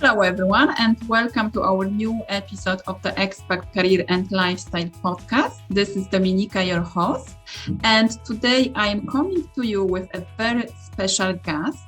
Hello, everyone, and welcome to our new episode of the Expat Career and Lifestyle podcast. This is Dominika, your host, and today I am coming to you with a very special guest,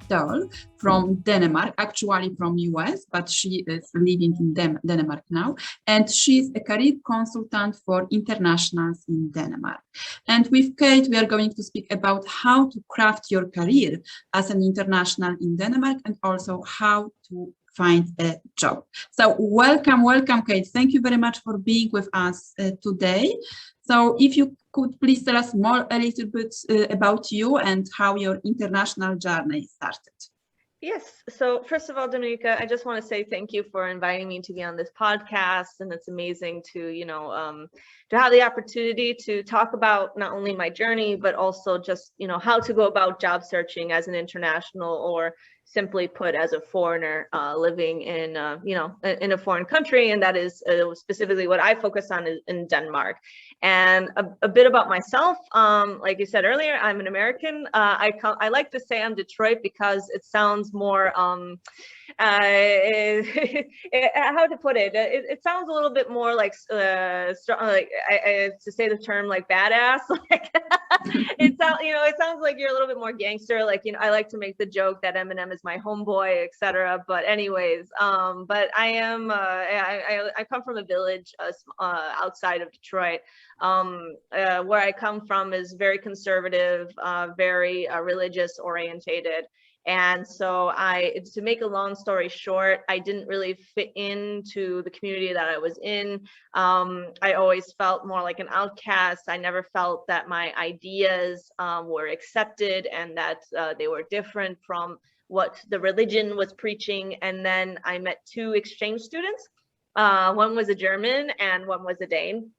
Dahl from Denmark, actually from US, but she is living in Denmark now, and she's a career consultant for internationals in Denmark. And with Kate, we are going to speak about how to craft your career as an international in Denmark and also how to find a job. So welcome, Kate. Thank you very much for being with us today. So if you could please tell us a little bit about you and how your international journey started. Yes. So first of all, Dominika, I just want to say thank you for inviting me to be on this podcast. And it's amazing to, to have the opportunity to talk about not only my journey, but also just, how to go about job searching as an international, or simply put, as a foreigner living in, in a foreign country. And that is specifically what I focus on in Denmark. And a bit about myself, like you said earlier, I'm an American. I like to say I'm Detroit because it sounds more, how to put it? It sounds a little bit more like strong, like to say the term like badass. Like it sounds like you're a little bit more gangster. Like, I like to make the joke that Eminem is my homeboy, etc. But anyways, but I am I come from a village outside of Detroit. Where I come from is very conservative, very religious orientated. And so to make a long story short, I didn't really fit into the community that I was in. I always felt more like an outcast. I never felt that my ideas were accepted and that they were different from what the religion was preaching. And then I met two exchange students. One was a German and one was a Dane.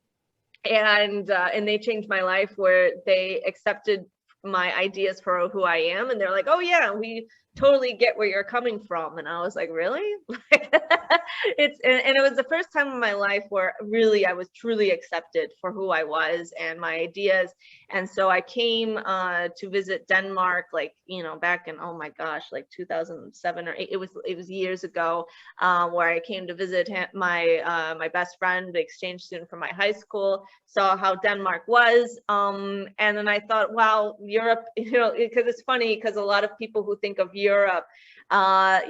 And they changed my life, where they accepted my ideas for who I am, and they're like, oh yeah, we totally get where you're coming from. And I was like, really? And it was the first time in my life where really I was truly accepted for who I was and my ideas. And so I came to visit Denmark, like, back in, oh my gosh, like 2007 or 8. It was years ago, where I came to visit my best friend, the exchange student from my high school, saw how Denmark was. And then I thought, wow, Europe, because it's funny, because a lot of people who think of Europe, they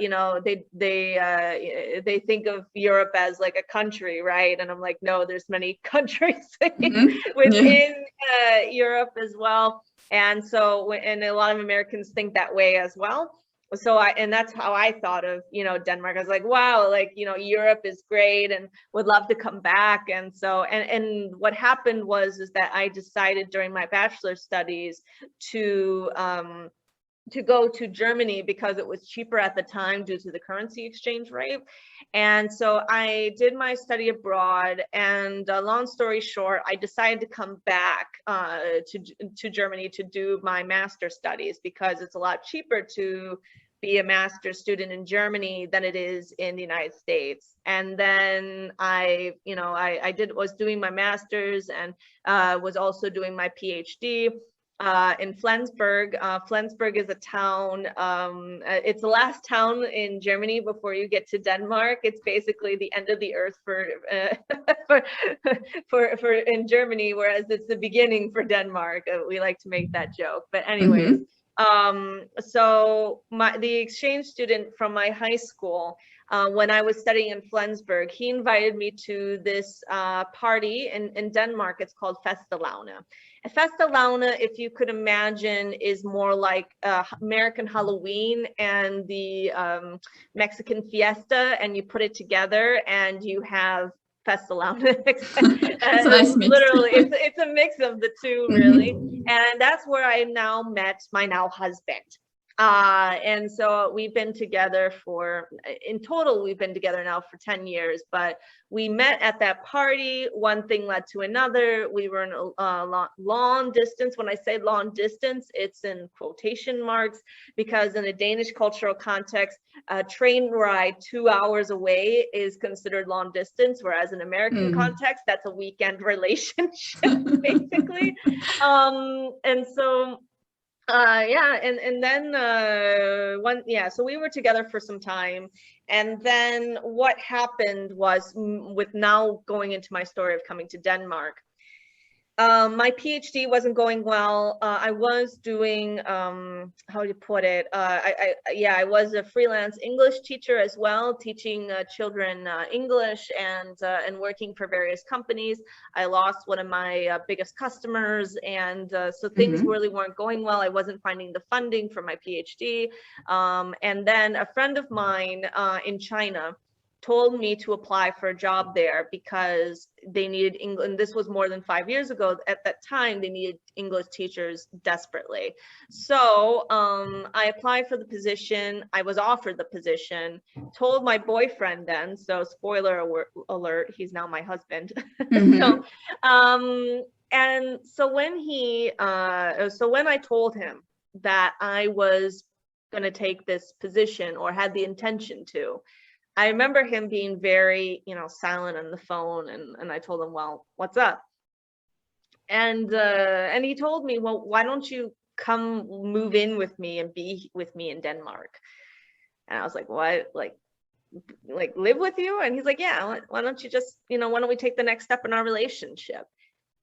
think of Europe as like a country, right? And I'm like, no, there's many countries within Europe as well. And so, and a lot of Americans think that way as well. So and that's how I thought of, Denmark. I was like, wow, like, Europe is great and would love to come back. And so, and what happened is that I decided during my bachelor studies to go to Germany because it was cheaper at the time due to the currency exchange rate. And so I did my study abroad, and long story short, I decided to come back to Germany to do my master's studies, because it's a lot cheaper to be a master's student in Germany than it is in the United States. And then I was doing my master's and was also doing my PhD in Flensburg. Flensburg is a town. It's the last town in Germany before you get to Denmark. It's basically the end of the earth for in Germany, whereas it's the beginning for Denmark. We like to make that joke, but anyways. So the exchange student from my high school, when I was studying in Flensburg, he invited me to this party in Denmark. It's called Festelaune. Festelaune, if you could imagine, is more like American Halloween and the Mexican Fiesta, and you put it together and you have Festelaune. Literally, it's a mix of the two, really. And that's where I now met my now husband. And so we've been together in total, we've been together now for 10 years, but we met at that party. One thing led to another. We were in a long distance. When I say long distance, it's in quotation marks, because in a Danish cultural context, a train ride 2 hours away is considered long distance, whereas in American context, that's a weekend relationship, basically. And so Yeah, and then so we were together for some time, and then what happened was, with now going into my story of coming to Denmark, my PhD wasn't going well. I was doing, how do you put it? I was a freelance English teacher as well, teaching children English, and working for various companies. I lost one of my biggest customers, and so things Mm-hmm. really weren't going well. I wasn't finding the funding for my PhD. And then a friend of mine in China told me to apply for a job there because they needed English. And this was more than 5 years ago. At that time, they needed English teachers desperately. So I applied for the position. I was offered the position, told my boyfriend then, so spoiler alert, he's now my husband. Mm-hmm. So, and so when I told him that I was going to take this position, or had the intention to, I remember him being very, silent on the phone, and I told him, well, what's up? And he told me, well, why don't you come move in with me and be with me in Denmark? And I was like, what? Like live with you? And he's like, yeah, why don't you just, why don't we take the next step in our relationship?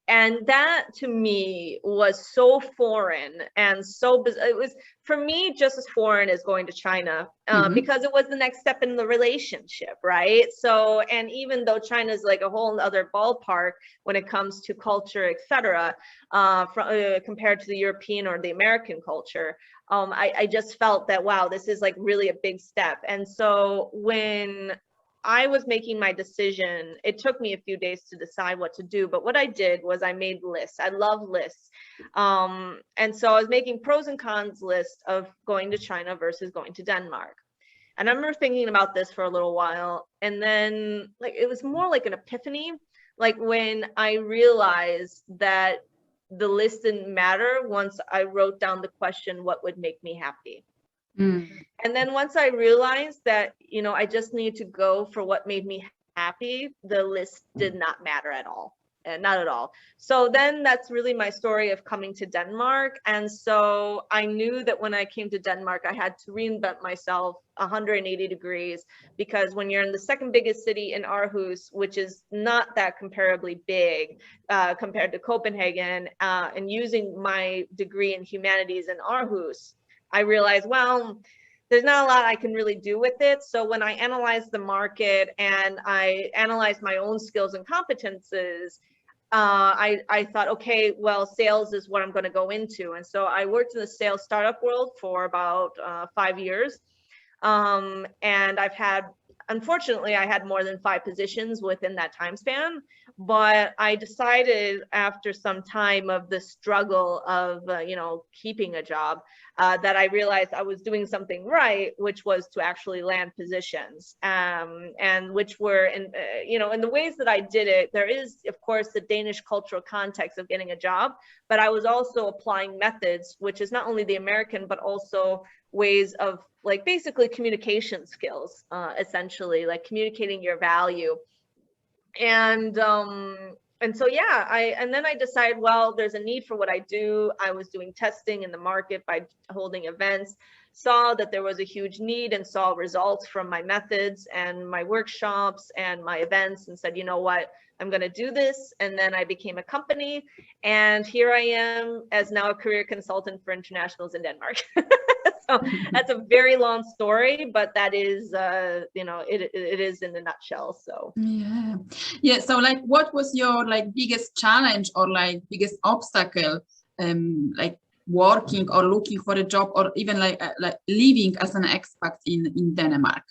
And that to me was so foreign and so bizarre. It was, for me, just as foreign as going to China, Mm-hmm. because it was the next step in the relationship, right? So, and even though China is like a whole other ballpark when it comes to culture, etc., compared to the European or the American culture, I just felt that, wow, this is like really a big step. And so when I was making my decision, it took me a few days to decide what to do, but what I did was I made lists. I love lists. And so I was making pros and cons list of going to China versus going to Denmark. And I remember thinking about this for a little while, and then it was more like an epiphany, like when I realized that the list didn't matter once I wrote down the question, what would make me happy? And then once I realized that, I just needed to go for what made me happy, the list did not matter at all. Not at all. So then that's really my story of coming to Denmark. And so I knew that when I came to Denmark, I had to reinvent myself 180 degrees, because when you're in the second biggest city in Aarhus, which is not that comparably big compared to Copenhagen, and using my degree in humanities in Aarhus, I realized, well, there's not a lot I can really do with it. So when I analyzed the market and I analyzed my own skills and competences, I thought, okay, well, sales is what I'm going to go into. And so I worked in the sales startup world for about 5 years. And unfortunately, I had more than 5 positions within that time span. But I decided after some time of the struggle of, keeping a job, that I realized I was doing something right, which was to actually land positions, and which were in the ways that I did it. There is, of course, the Danish cultural context of getting a job, but I was also applying methods, which is not only the American, but also ways of basically communication skills, essentially like communicating your value. And so and then I decided, well, there's a need for what I do. I was doing testing in the market by holding events, saw that there was a huge need, and saw results from my methods and my workshops and my events, and said, you know what, I'm going to do this. And then I became a company, and here I am as now a career consultant for internationals in Denmark. So that's a very long story, but that is, it is in a nutshell. So yeah. So what was your biggest challenge or biggest obstacle, working or looking for a job, or even living as an expat in Denmark?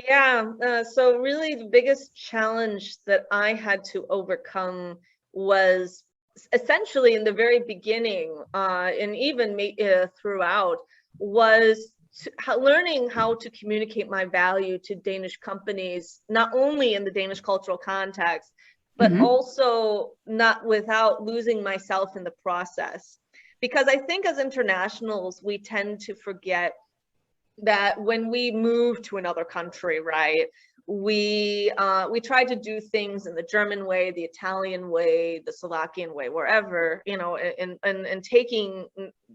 Yeah, so really the biggest challenge that I had to overcome was essentially in the very beginning, and even throughout, was learning how to communicate my value to Danish companies, not only in the Danish cultural context, but also not without losing myself in the process. Because I think as internationals, we tend to forget that when we move to another country, right, we try to do things in the German way, the Italian way, the Slovakian way, wherever, and taking,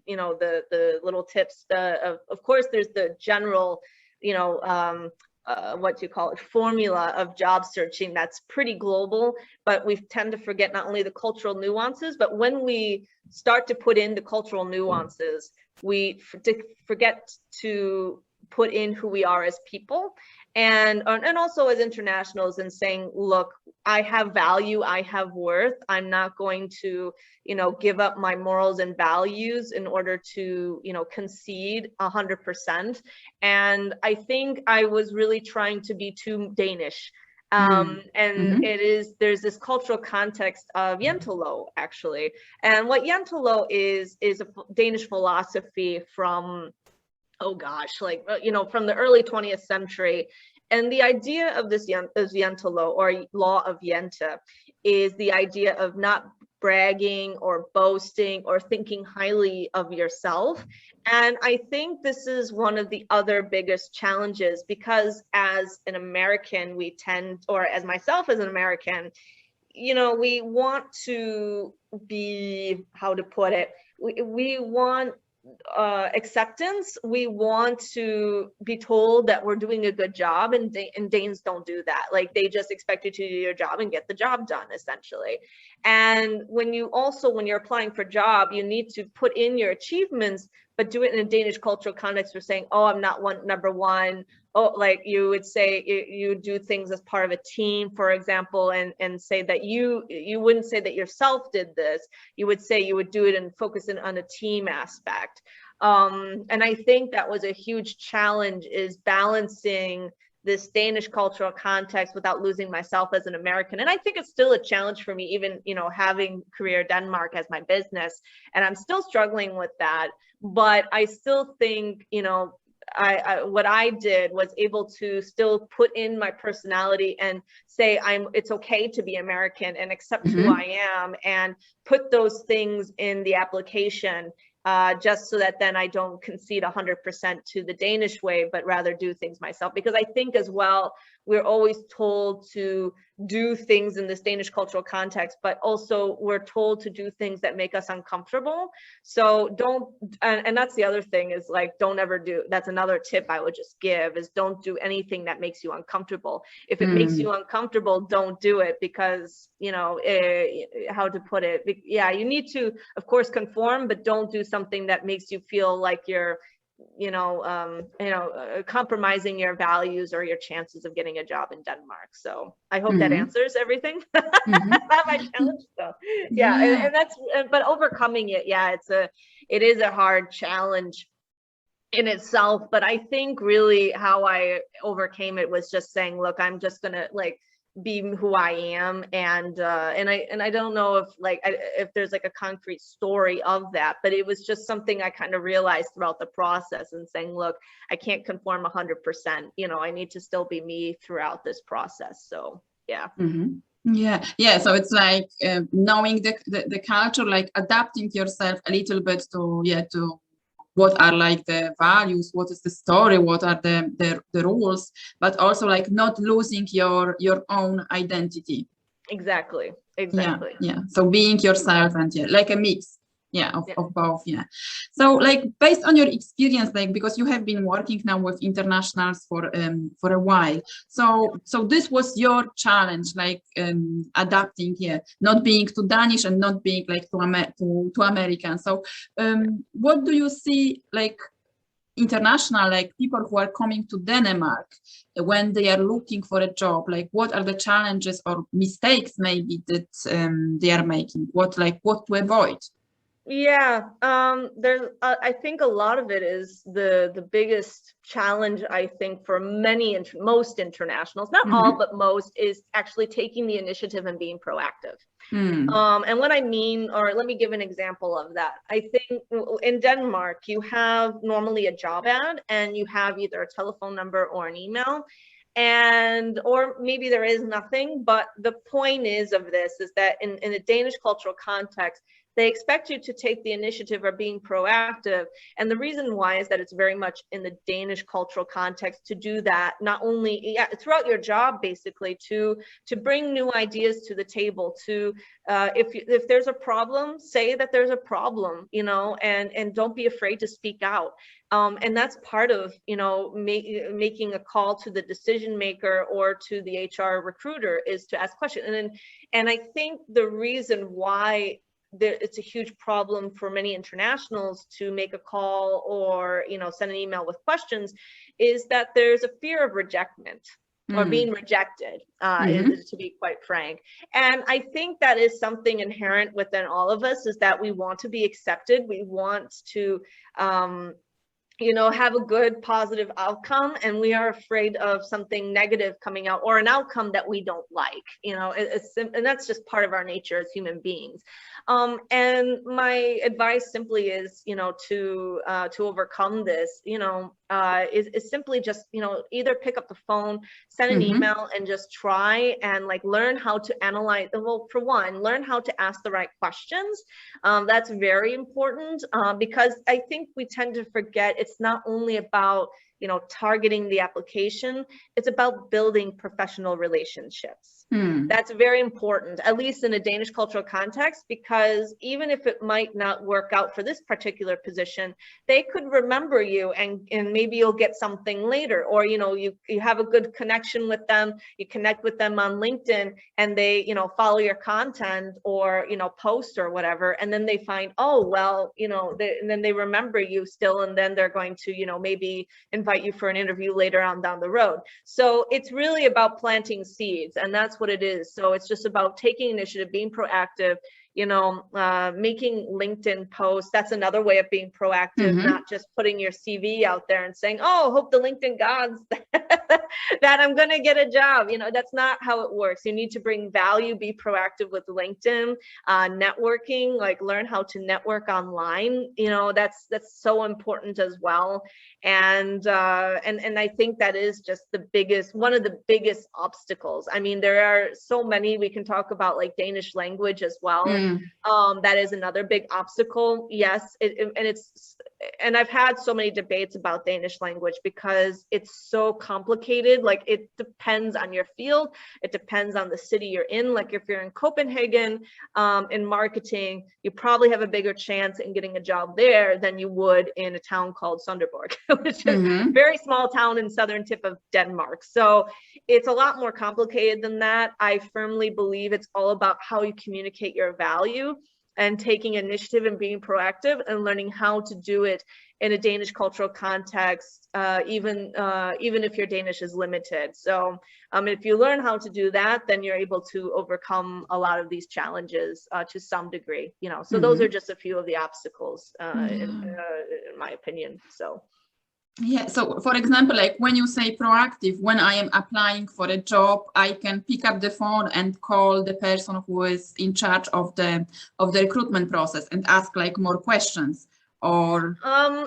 the little tips. Of course, there's the general, what you call it, formula of job searching that's pretty global, but we tend to forget not only the cultural nuances, but when we start to put in the cultural nuances, we forget to put in who we are as people, and also as internationals, and saying, look, I have value, I have worth. I'm not going to, give up my morals and values in order to, concede 100%. And I think I was really trying to be too Danish. And there's this cultural context of Jentelo, actually. And what Jentelo is a Danish philosophy from, oh gosh, from the early 20th century. And the idea of this Jentelo, or law of Jente, is the idea of not bragging or boasting or thinking highly of yourself. And I think this is one of the other biggest challenges, because as an American, or as myself as an American, we want to be, how to put it, we want acceptance. We want to be told that we're doing a good job, and Danes don't do that. Like, they just expect you to do your job and get the job done, essentially. And when you're applying for a job, you need to put in your achievements, but do it in a Danish cultural context. For saying, oh, I'm not number one. Oh, like you would say, you do things as part of a team, for example, and say that you wouldn't say that yourself did this. You would say you would do it and focus in on a team aspect. And I think that was a huge challenge, is balancing this Danish cultural context without losing myself as an American. And I think it's still a challenge for me, even, having Career Denmark as my business, and I'm still struggling with that. But I still think, what I did was able to still put in my personality and say, it's okay to be American, and accept who I am, and put those things in the application, just so that then I don't concede 100% to the Danish way, but rather do things myself. Because I think as well, we're always told to do things in this Danish cultural context, but also we're told to do things that make us uncomfortable. So and that's the other thing, is like, don't ever do, that's another tip I would just give, is don't do anything that makes you uncomfortable. If it makes you uncomfortable, don't do it, because, how to put it? Yeah, you need to, of course, conform, but don't do something that makes you feel like you're, compromising your values or your chances of getting a job in Denmark. So I hope that answers everything. Not my challenge, though. Yeah. And that's, but overcoming it, it is a hard challenge in itself. But I think really how I overcame it was just saying, look, I'm just gonna be who I am, and I don't know if there's like a concrete story of that, but it was just something I kind of realized throughout the process, and saying, look, I can't conform 100%. I need to still be me throughout this process. So yeah. Yeah. So it's like knowing the culture, like adapting yourself a little bit to what are like the values, what is the story, what are the rules, but also like not losing your own identity. Exactly. Yeah. So being yourself, and like a mix of both. So like, based on your experience, like, because you have been working now with internationals for a while, so this was your challenge, like adapting, not being too Danish and not being like too American. So what do you see, like, international, like people who are coming to Denmark when they are looking for a job, like what are the challenges or mistakes maybe that they are making, what to avoid? Yeah, there's I think a lot of it is the biggest challenge, I think, for most internationals, not all, but most, is actually taking the initiative and being proactive. And what I mean, or let me give an example of that. I think in Denmark, you have normally a job ad, and you have either a telephone number or an email, or maybe there is nothing. But the point of this is that in a Danish cultural context, they expect you to take the initiative or being proactive. And the reason why is that it's very much in the Danish cultural context to do that, not only throughout your job, basically, to bring new ideas to the table, to if there's a problem, say that there's a problem, you know, and don't be afraid to speak out. And that's part of, you know, making a call to the decision maker or to the HR recruiter, is to ask questions. And I think the reason why it's a huge problem for many internationals to make a call or, you know, send an email with questions, is that there's a fear of rejectment. Or being rejected, to be quite frank. And I think that is something inherent within all of us, is that we want to be accepted. We want to, you know, have a good positive outcome, and we are afraid of something negative coming out, or an outcome that we don't like, you know, and that's just part of our nature as human beings. And my advice simply is, you know, to overcome this, you know, is simply just, you know, either pick up the phone, send an email, and just try and like learn how to analyze. Well, for one, learn how to ask the right questions. That's very important, because I think we tend to forget it's not only about, you know, targeting the application, it's about building professional relationships. That's very important, at least in a Danish cultural context, because even if it might not work out for this particular position, they could remember you, and maybe you'll get something later. Or, you know, you have a good connection with them, you connect with them on LinkedIn, and they, you know, follow your content or, you know, post or whatever, and then they find, oh, well, you know, and then they remember you still, and then they're going to, you know, maybe invite you for an interview later on down the road. So it's really about planting seeds, and that's what it is. So it's just about taking initiative, being proactive, you know, making LinkedIn posts. That's another way of being proactive, not just putting your CV out there and saying, oh, hope the LinkedIn gods that I'm going to get a job. You know, that's not how it works. You need to bring value, be proactive with LinkedIn, networking, like learn how to network online. You know, that's so important as well. And I think that is just one of the biggest obstacles. I mean, there are so many. We can talk about like Danish language as well. That is another big obstacle. Yes, and I've had so many debates about Danish language because it's so complicated. Like, it depends on your field. It depends on the city you're in. Like, if you're in Copenhagen in marketing, you probably have a bigger chance in getting a job there than you would in a town called Sonderborg, which is a very small town in southern tip of Denmark. So it's a lot more complicated than that. I firmly believe it's all about how you communicate your value, and taking initiative and being proactive, and learning how to do it in a Danish cultural context, even if your Danish is limited. So if you learn how to do that, then you're able to overcome a lot of these challenges to some degree, you know. So those are just a few of the obstacles in my opinion. So. Yeah, so for example, like when you say proactive, when I am applying for a job, I can pick up the phone and call the person who is in charge of the recruitment process and ask like more questions. Or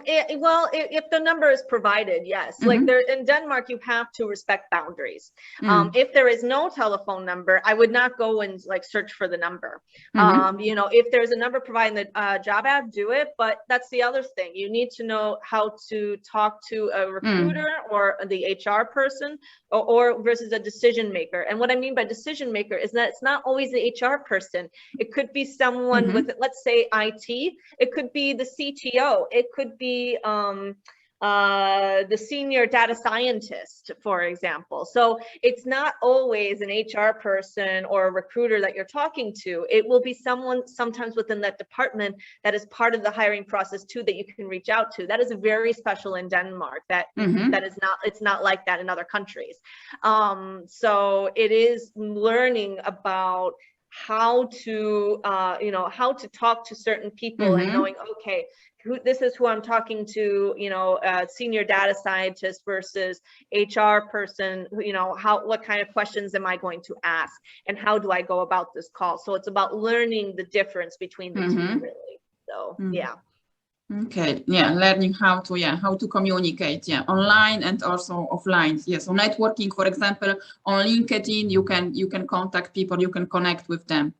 if the number is provided, yes. Like, there in Denmark, you have to respect boundaries. If there is no telephone number, I would not go and like search for the number. You know, if there's a number provided in the job ad, do it. But that's the other thing. You need to know how to talk to a recruiter or the HR person, or versus a decision maker. And what I mean by decision maker is that it's not always the HR person. It could be someone with, let's say, IT. It could be the CTO. It could be the senior data scientist, for example. So it's not always an HR person or a recruiter that you're talking to. It will be someone sometimes within that department that is part of the hiring process too, that you can reach out to. That is very special in Denmark. That is not, it's not like that in other countries. So it is learning about how to you know, how to talk to certain people, and knowing, okay, this is who I'm talking to, you know, senior data scientist versus HR person, you know, what kind of questions am I going to ask, and how do I go about this call? So it's about learning the difference between the two, really. So yeah. Okay, yeah, learning how to communicate, online and also offline. Yeah, so networking, for example, on LinkedIn, you can contact people, you can connect with them.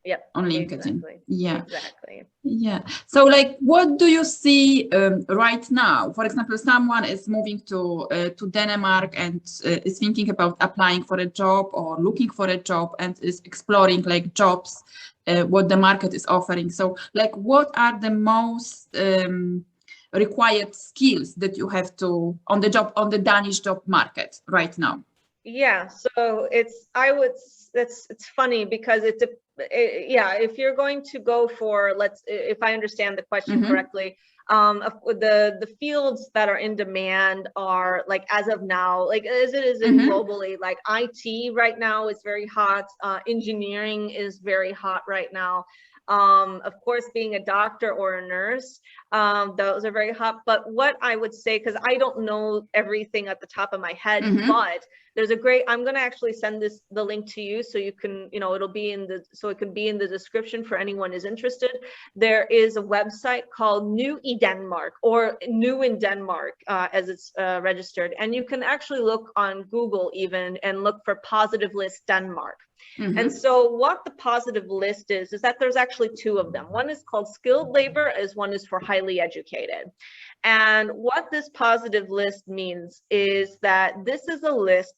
Yep. On LinkedIn. Exactly. Yeah. Exactly. Yeah. So like, what do you see right now? For example, someone is moving to Denmark and is thinking about applying for a job or looking for a job and is exploring like jobs, what the market is offering. So like, what are the most required skills that you have to on the Danish job market right now? Yeah, so it's funny because yeah, if you're going to go for, if I understand the question correctly, the fields that are in demand are like, as of now, like as it is in globally, like IT right now is very hot, engineering is very hot right now. Of course, being a doctor or a nurse, those are very hot. But what I would say, because I don't know everything at the top of my head, but there's a great, I'm going to actually send the link to you so you can, it'll be so it can be in the description for anyone who's interested. There is a website called New in Denmark, or New in Denmark, as it's registered. And you can actually look on Google even and look for Positive List Denmark. And so what the positive list is that there's actually two of them. One is called skilled labor, as one is for highly educated. And what this positive list means is that this is a list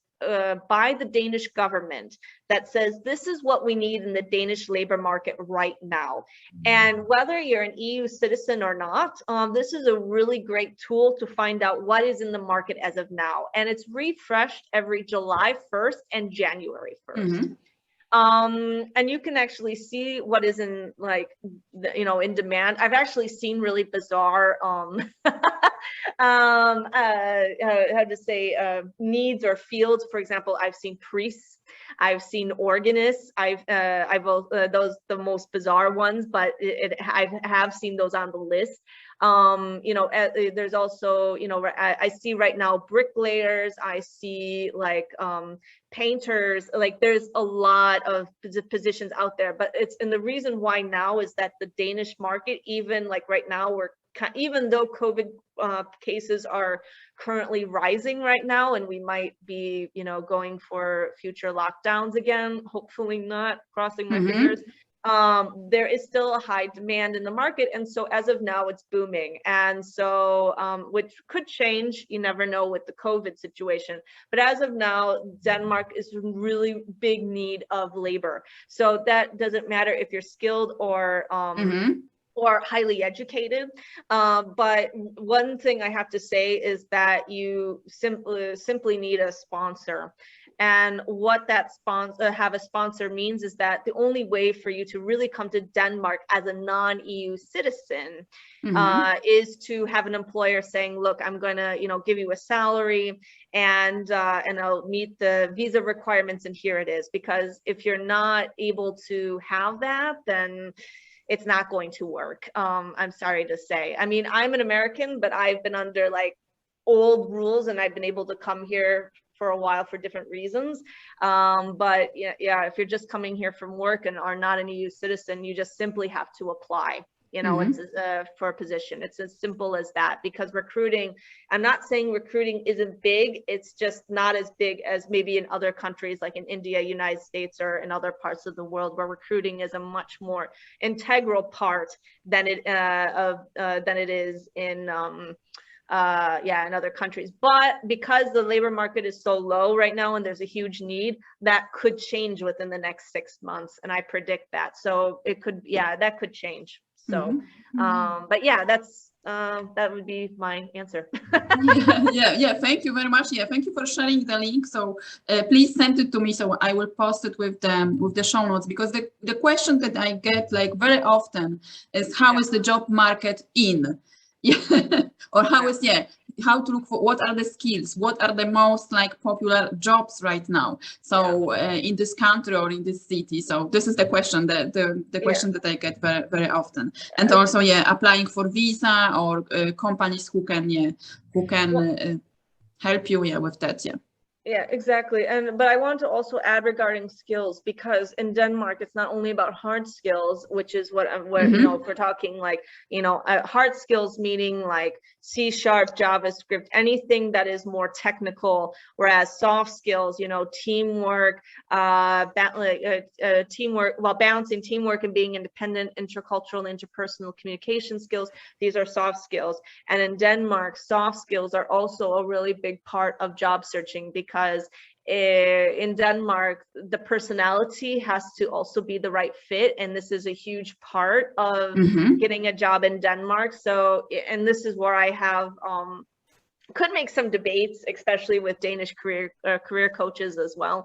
by the Danish government that says this is what we need in the Danish labor market right now. And whether you're an EU citizen or not, this is a really great tool to find out what is in the market as of now. And it's refreshed every July 1st and January 1st. And you can actually see what is in like, in demand. I've actually seen really bizarre, how to say, needs or fields. For example, I've seen priests, I've seen organists, I've those the most bizarre ones, but I have seen those on the list. There's also, I see right now bricklayers, I see like painters, like there's a lot of positions out there. But and the reason why now is that the Danish market, even like right now, even though COVID cases are currently rising right now, and we might be, going for future lockdowns again, hopefully not, crossing my fingers. There is still a high demand in the market. And so as of now, it's booming. And so, which could change, you never know with the COVID situation. But as of now, Denmark is in really big need of labor. So that doesn't matter if you're skilled or highly educated. But one thing I have to say is that you simply need a sponsor. And what that have a sponsor means is that the only way for you to really come to Denmark as a non-EU citizen is to have an employer saying, look, I'm going to, give you a salary and I'll meet the visa requirements, and here it is. Because if you're not able to have that, then it's not going to work. I'm sorry to say. I mean, I'm an American, but I've been under like old rules, and I've been able to come here for a while for different reasons. But yeah, if you're just coming here from work and are not an EU citizen, you just simply have to apply. It's for a position. It's as simple as that. Because recruiting, I'm not saying recruiting isn't big. It's just not as big as maybe in other countries like in India, United States, or in other parts of the world, where recruiting is a much more integral part than it is in in other countries. But because the labor market is so low right now and there's a huge need, that could change within the next 6 months, and I predict that. So it could, that could change. So but yeah, that would be my answer. yeah, thank you very much. Thank you for sharing the link. So please send it to me, so I will post it with the show notes. Because the question that I get like very often is, how is the job market in? Or how to look for, what are the skills, what are the most like popular jobs right now, so in this country or in this city. So this is the question, the question that I get very, very often. And also applying for visa, or companies who can help you with that. Yeah, exactly. But I want to also add regarding skills, because in Denmark, it's not only about hard skills, which is what if we're talking like, hard skills, meaning like C#, JavaScript, anything that is more technical, whereas soft skills, teamwork, teamwork, while balancing teamwork and being independent, intercultural and interpersonal communication skills, these are soft skills. And in Denmark, soft skills are also a really big part of job searching, because in Denmark, the personality has to also be the right fit. And this is a huge part of getting a job in Denmark. So, and this is where I have, could make some debates, especially with Danish career coaches as well,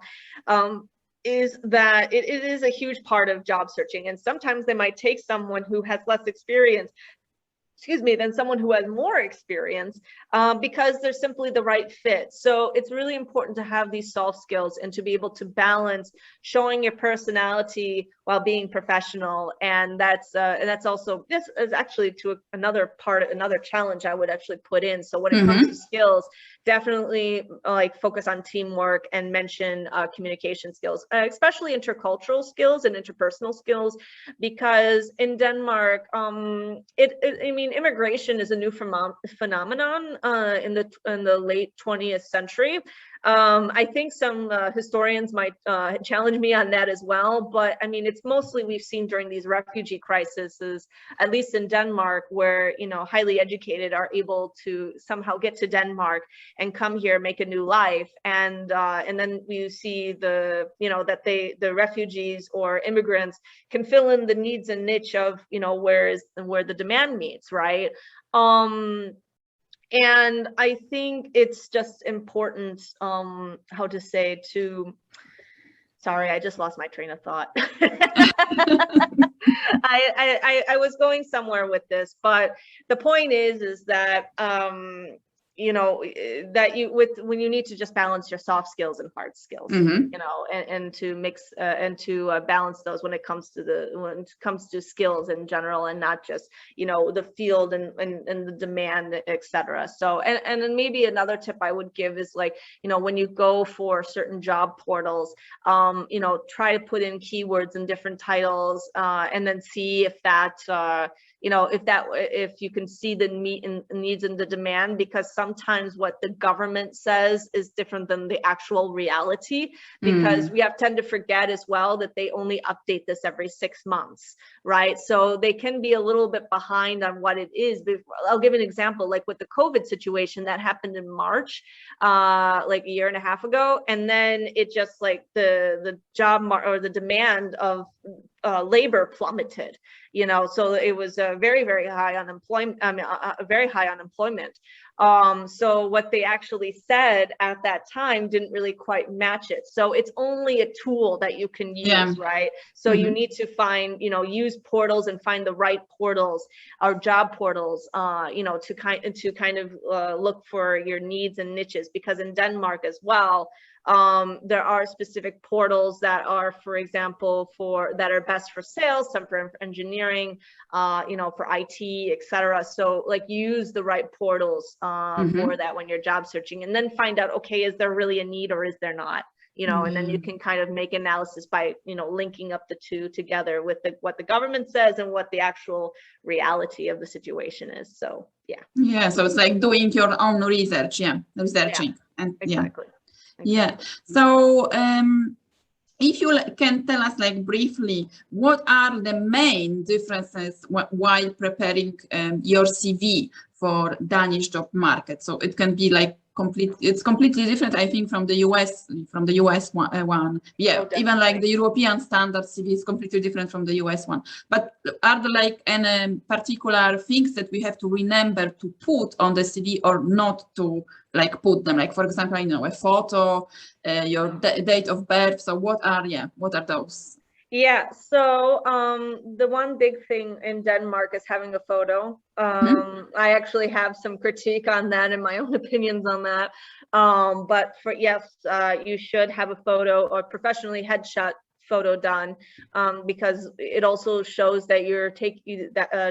is that it is a huge part of job searching. And sometimes they might take someone who has less experience, than someone who has more experience, because they're simply the right fit. So it's really important to have these soft skills and to be able to balance showing your personality while being professional. And that's also, this is actually to another challenge I would actually put in. So when it comes to skills, definitely like focus on teamwork and mention communication skills, especially intercultural skills and interpersonal skills, because in Denmark, immigration is a new phenomenon in the late 20th century. I think some historians might challenge me on that as well, but I mean, it's mostly we've seen during these refugee crises, at least in Denmark, where highly educated are able to somehow get to Denmark and come here, make a new life, and then you see the the refugees or immigrants can fill in the needs and niche of where the demand meets, right? And I think it's just important, sorry, I just lost my train of thought. I was going somewhere with this, but the point is that when you need to just balance your soft skills and hard skills, and to mix and to balance those when it comes to skills in general, and not just the field and the demand, etc. So and then maybe another tip I would give is, like, when you go for certain job portals, try to put in keywords and different titles, and then see if that if you can see the needs and the demand, because sometimes what the government says is different than the actual reality, because we tend to forget as well that they only update this every 6 months, right? So they can be a little bit behind on what it is. I'll give an example, like with the COVID situation that happened in March, like a year and a half ago, and then it just, like, the job or the demand of labor plummeted, so it was a very, very high unemployment. Very high unemployment. So what they actually said at that time didn't really quite match it. So it's only a tool that you can use, right? So you need to find, use portals and find the right portals or job portals, to kind of look for your needs and niches, because in Denmark as well, there are specific portals that are, for example, that are best for sales, some for engineering, for IT, etc. So, like, use the right portals for that when you're job searching, and then find out, okay, is there really a need or is there not? And then you can kind of make analysis by, linking up the two together with what the government says and what the actual reality of the situation is. So, yeah. Yeah. So it's like doing your own research. Yeah. Researching. Yeah, and exactly. Yeah. So if you can tell us, like, briefly, what are the main differences while preparing your CV for Danish job market? So it can be like it's completely different, I think, from the US one. Yeah, even like the European standard CV is completely different from the US one. But are there, like, any particular things that we have to remember to put on the CV or not to, like, put them? Like, for example, a photo, your date of birth. So what are those? Yeah, so the one big thing in Denmark is having a photo. I actually have some critique on that and my own opinions on that. But yes, you should have a photo or professionally headshot photo done, because it also shows that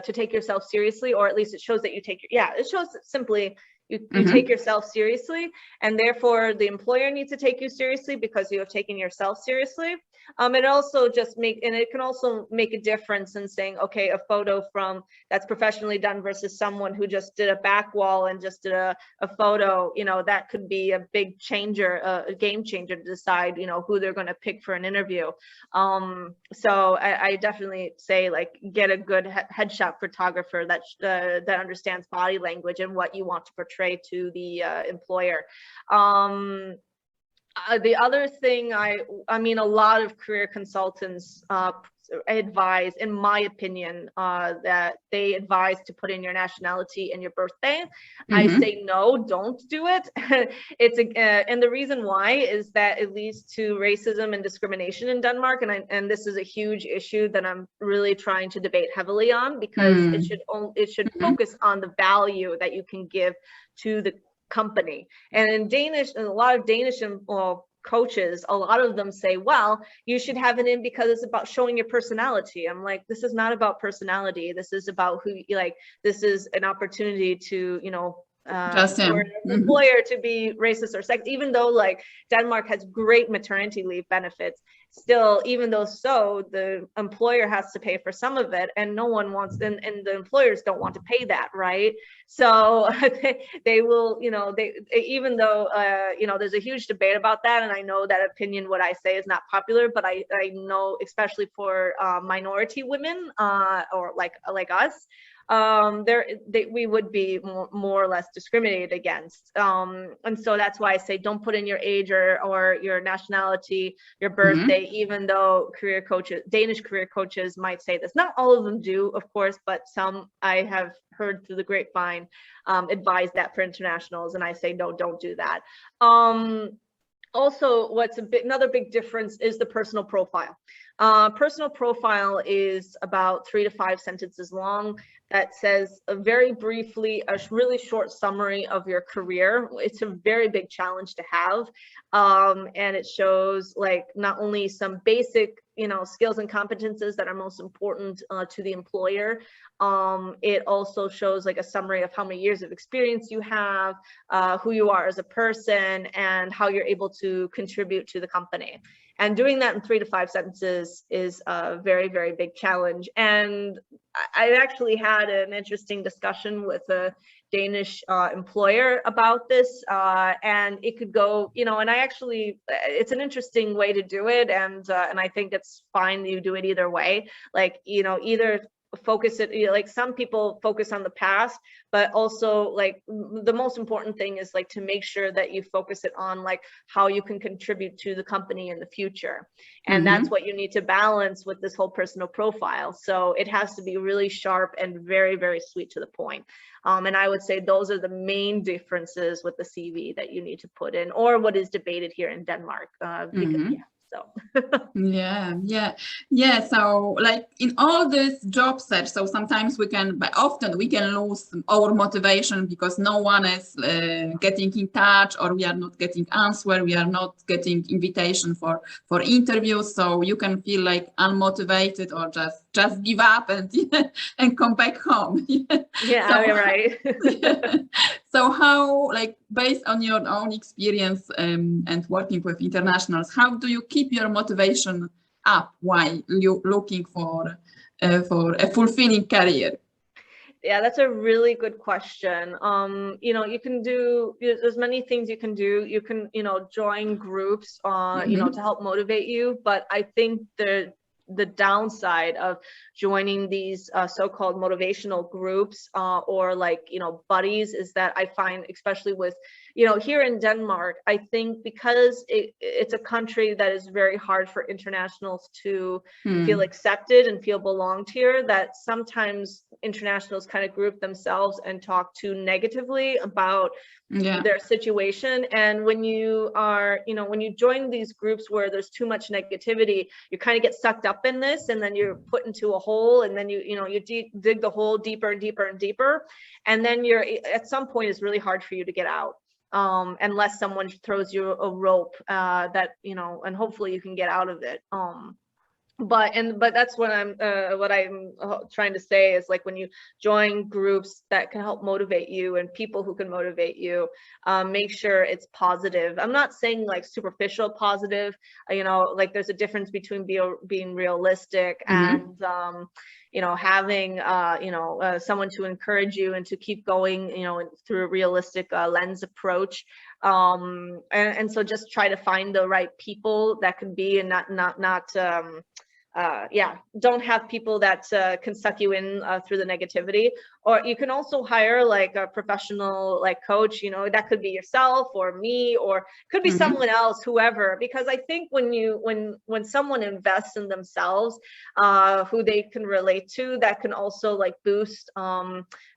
to take yourself seriously, or at least it shows that it shows simply you take yourself seriously, and therefore the employer needs to take you seriously because you have taken yourself seriously. It also just it can also make a difference in saying, okay, a photo from that's professionally done versus someone who just did a back wall and just did a photo, that could be a big changer, a game changer to decide, who they're going to pick for an interview. So I definitely say, like, get a good headshot photographer that understands body language and what you want to portray to the employer. The other thing, I mean, a lot of career consultants advise, in my opinion, that they advise to put in your nationality and your birthday. I say no, don't do it. And the reason why is that it leads to racism and discrimination in Denmark, and this is a huge issue that I'm really trying to debate heavily on, because it should focus on the value that you can give to the company. And in Danish, and a lot of Danish coaches, a lot of them say, well, you should have it in because it's about showing your personality. I'm like, this is not about personality. This is about who, like, this is an opportunity to, for an employer to be racist or sexist, even though, like, Denmark has great maternity leave benefits. Still, even though the employer has to pay for some of it, and no one wants, and the employers don't want to pay that, right? So they will, even though, there's a huge debate about that, and I know that opinion, what I say, is not popular, but I know, especially for minority women, or like us, we would be more or less discriminated against, and so that's why I say don't put in your age or your nationality, your birthday, even though Danish career coaches might say this. Not all of them do, of course, but some I have heard through the grapevine advise that for internationals, and I say no, don't do that. Also, another big difference is the personal profile. Personal profile is about 3 to 5 sentences long that says very briefly a really short summary of your career. It's a very big challenge to have, and it shows, like, not only some basic skills and competences that are most important to the employer. It also shows, like, a summary of how many years of experience you have, who you are as a person, and how you're able to contribute to the company. And doing that in 3 to 5 sentences is a very, very big challenge. And I actually had an interesting discussion with a Danish employer about this, and it could go, and it's an interesting way to do it, and I think it's fine that you do it either way. Like, either focus it, like, some people focus on the past, but also, like, the most important thing is, like, to make sure that you focus it on, like, how you can contribute to the company in the future. And that's what you need to balance with this whole personal profile. So it has to be really sharp and very, very sweet to the point. And I would say those are the main differences with the CV that you need to put in, or what is debated here in Denmark, because so yeah. So, like, in all this job search, so sometimes often we can lose our motivation because no one is getting in touch, or we are not getting answer, we are not getting invitation for interviews. So you can feel like unmotivated, or just give up and come back home. So, right. So how, like, based on your own experience and working with internationals, how do you keep your motivation up while you're looking for a fulfilling career? Yeah, that's a really good question. You can do, there's many things you can do. You can, join groups, to help motivate you. But I think the downside of joining these so-called motivational groups, or, like, buddies, is that I find, especially with, here in Denmark, I think because it's a country that is very hard for internationals to feel accepted and feel belonged here, that sometimes internationals kind of group themselves and talk too negatively about their situation. And when you are, when you join these groups where there's too much negativity, you kind of get sucked up in this, and then you're put into a hole, and then you dig the hole deeper and deeper and deeper, and then at some point it's really hard for you to get out, unless someone throws you a rope, that and hopefully you can get out of it. But that's what I'm trying to say is like when you join groups that can help motivate you and people who can motivate you, make sure it's positive. I'm not saying like superficial positive, like there's a difference between being realistic and having someone to encourage you and to keep going through a realistic lens approach. And so just try to find the right people that can be, and not don't have people that can suck you in through the negativity. Or you can also hire like a professional like coach, that could be yourself or me, or could be someone else, whoever, because I think when someone invests in themselves, who they can relate to, that can also like boost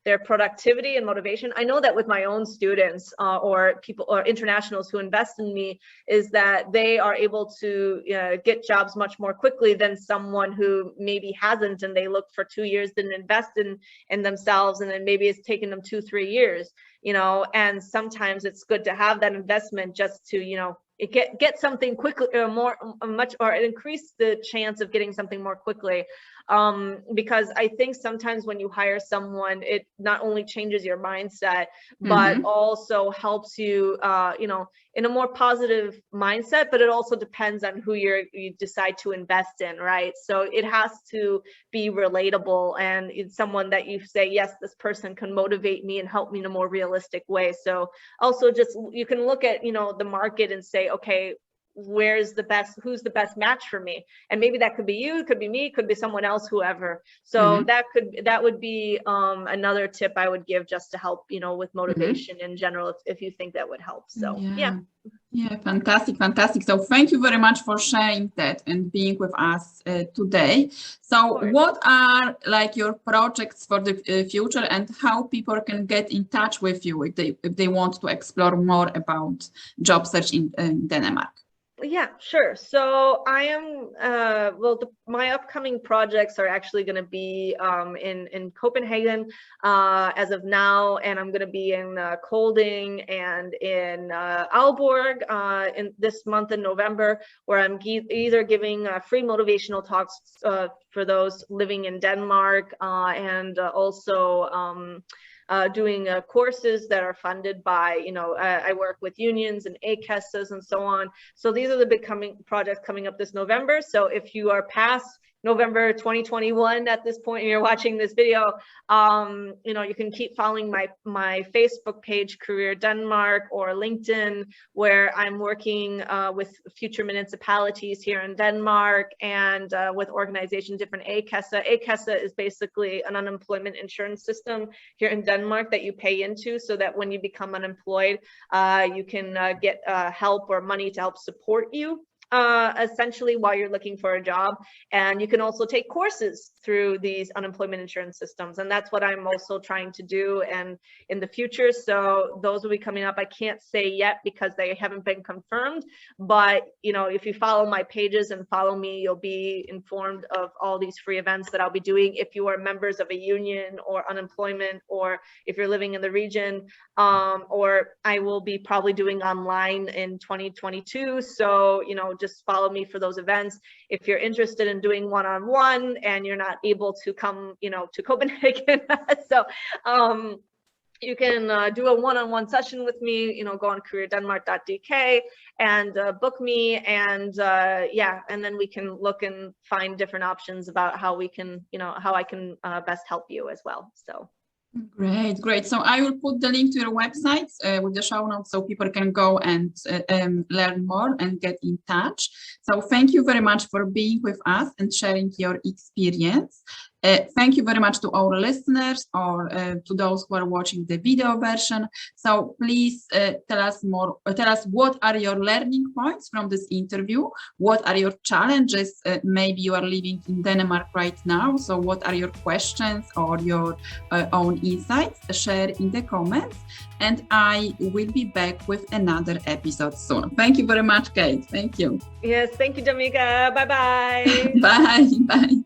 their productivity and motivation. I know that with my own students or people or internationals who invest in me, is that they are able to get jobs much more quickly than someone who maybe hasn't, and they looked for 2 years, didn't invest in themselves, and then maybe it's taken them 2-3 years, and sometimes it's good to have that investment just to get something quickly, or increase the chance of getting something more quickly. Because I think sometimes when you hire someone, it not only changes your mindset, but also helps you, in a more positive mindset, but it also depends on who you decide to invest in, right? So it has to be relatable, and it's someone that you say, yes, this person can motivate me and help me in a more realistic way. So also just, you can look at, the market and say, okay, who's the best match for me? And maybe that could be you, it could be me, it could be someone else, whoever. So that would be another tip I would give, just to help with motivation in general, if you think that would help. So yeah, fantastic. So thank you very much for sharing that and being with us today. So what are like your projects for the future, and how people can get in touch with you if they want to explore more about job search in Denmark? Yeah, sure. So I am, my upcoming projects are actually going to be in Copenhagen as of now, and I'm going to be in Kolding and in Aalborg in this month in November, where I'm either giving free motivational talks for those living in Denmark, and also doing courses that are funded by, I work with unions and ACASs and so on. So these are the big projects coming up this November. So if you are past November 2021 at this point and you're watching this video, you can keep following my Facebook page, Career Denmark, or LinkedIn, where I'm working with future municipalities here in Denmark, and with organizations, different ACASA. ACASA is basically an unemployment insurance system here in Denmark that you pay into, so that when you become unemployed, you can get help or money to help support you. Essentially while you're looking for a job. And you can also take courses through these unemployment insurance systems, and that's what I'm also trying to do and in the future. So those will be coming up. I can't say yet because they haven't been confirmed, but if you follow my pages and follow me, you'll be informed of all these free events that I'll be doing. If you are members of a union or unemployment, or if you're living in the region, or I will be probably doing online in 2022. So just follow me for those events. If you're interested in doing one-on-one and you're not able to come, to Copenhagen, so you can do a one-on-one session with me. Go on careerdenmark.dk and book me, and and then we can look and find different options about how we can, how I can best help you as well. So. Great. So I will put the link to your websites with the show notes, so people can go and learn more and get in touch. So thank you very much for being with us and sharing your experience. Thank you very much to our listeners, or to those who are watching the video version. So please tell us what are your learning points from this interview? What are your challenges? Maybe you are living in Denmark right now. So what are your questions or your own insights? Share in the comments, and I will be back with another episode soon. Thank you very much, Kate. Thank you. Yes, thank you, Damika. Bye-bye. Bye.